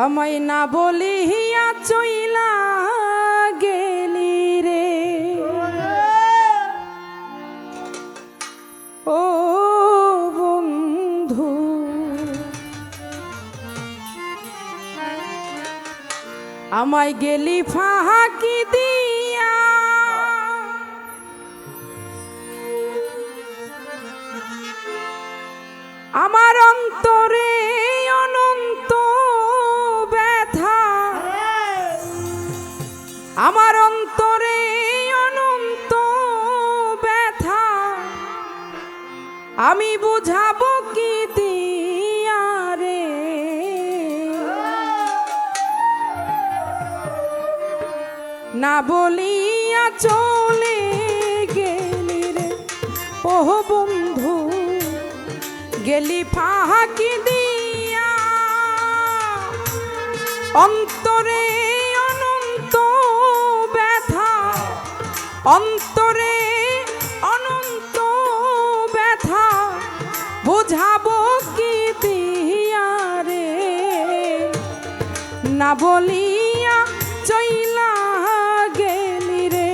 আমায় না বলিয়া চইলা গেলি রে ও বন্ধু, আমায় গেলি ফাঁকি দিয়া আমার অন্তরে অনন্ত ব্যথা, আমার অন্তরে অনন্ত ব্যথা আমি বুঝাবো কি দিয়া রে, না বলিয়া চলে গেলি রে ও বন্ধু, গেলি ফাঁকি দিয়া অন্তরে অনন্ত ব্যথা, অন্তরে অনন্ত ব্যথা বুঝাবো কি দিয়া রে, না বলিয়া চইলা গেলি রে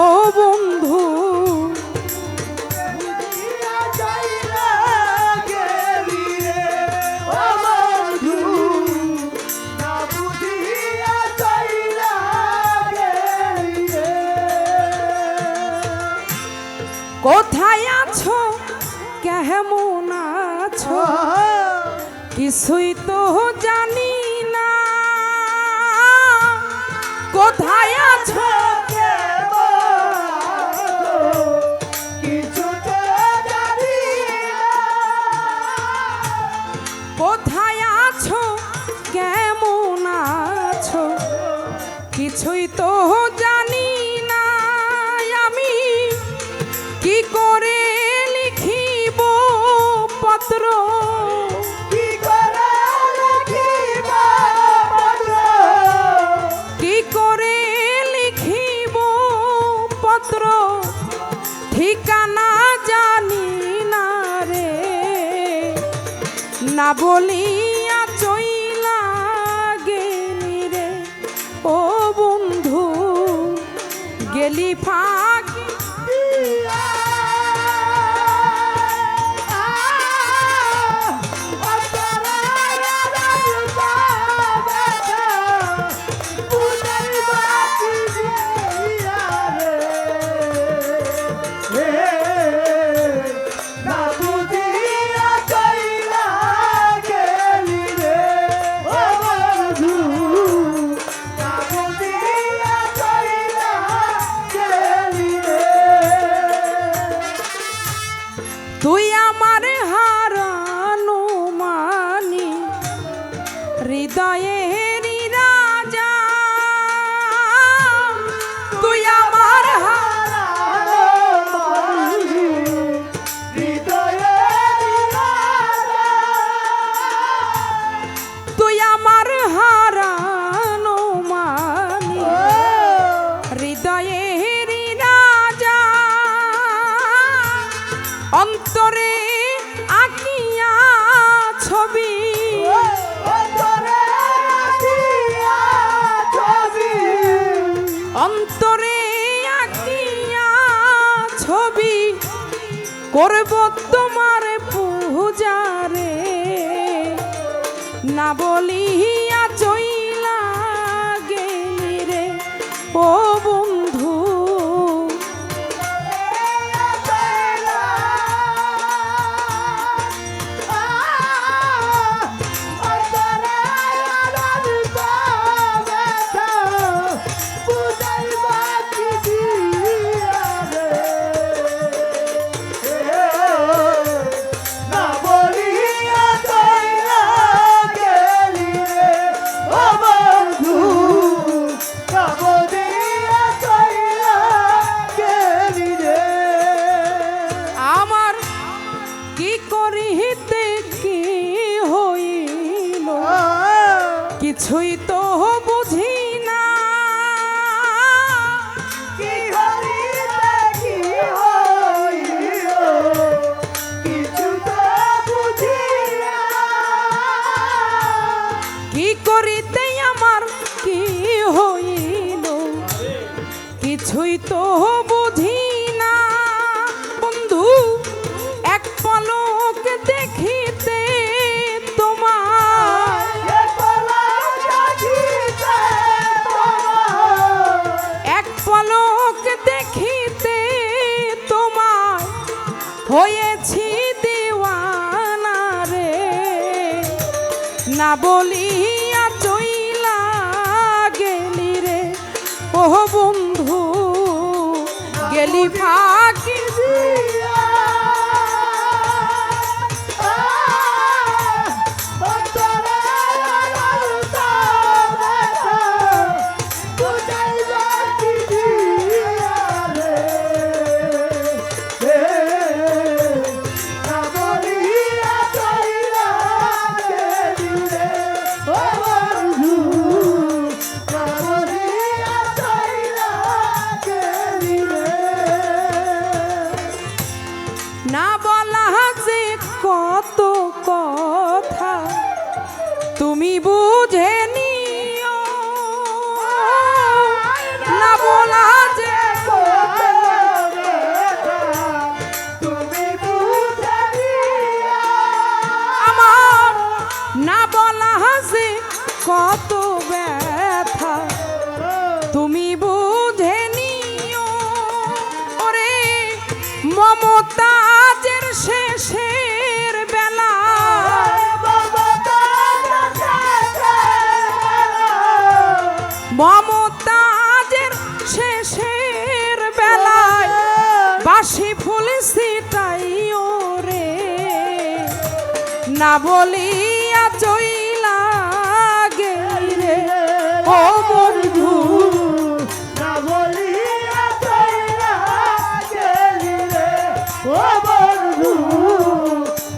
ও বন্ধু, কোথায় আছো কেমন আছো কিছুই তো জানি না, কোথায় আছো কোথায় আছো কেমন আছো কিছুই তো জানি না, আমি কি করে লিখিব পত্র, কি করে লিখিব পত্র, কি করে লিখিব পত্র ঠিকানা জানি না রে, না বলিয়া চইলা গেলি রে ও বন্ধু, গেলি ফাঁকি তুই আমার হারানো মানি হৃদয়ের রাজা, তুই আমার হারানো মানি হৃদয়ের রাজা, তুই আমার হারানো মানি হৃদয়ের রাজা, অন্তরে আঁকিয়া ছবি, অন্তরে আঁকিয়া ছবি করব তোমার পূজা রে, না বলিয়া চইলা গেলি রে ও বন্ধু, কিছুই তো বুঝি না, কি হইতে কি হইল কিছু তো বুঝি না, কি করিতে আমার কি হইল কিছুই তো বুঝি না বন্ধু এক পলক দেখিতে তোমার এক পলক দেখিতে তোমার হয়েছি দিওয়ানা রে না বলিয়া চইলা গেলি রে ও বন্ধু গেলি ফাঁকি দিয়া না বলা যে কত কথা তুমি বুঝে নিও না বলা যে তুমি বুঝে নিও আমার না বলা যে কত ব্যথা তুমি বুঝে নিও ওরে মমতাজের শেষের বেলা মমতাজের শেষের বেলায় বাসি ফুল সিটাইও রে না বলিয়া চইলা গেলি রে ও বন্ধু না বলিয়া চইলা গেলি রে ও বন্ধু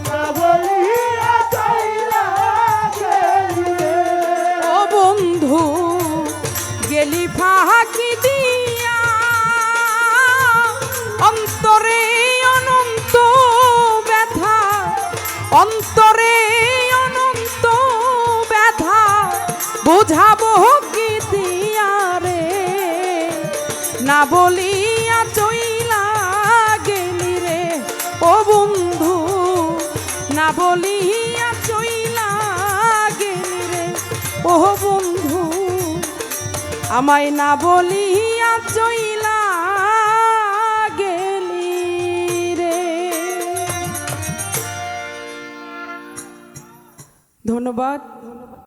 না বলিয়া চইলা গেলি রে ও বন্ধু গেলি ফাঁকি দিয়া অন্তরে অনন্ত ব্যথা অন্তরে অনন্ত ব্যথা বুঝাবো কি দিয়া রে না বলিয়া চইলা গেলি রে ও বন্ধু না বলিয়া চইলা গেলি রে ও বন্ধু আমায় না বলিয়া চইলা গেলি রে ধন্যবাদ।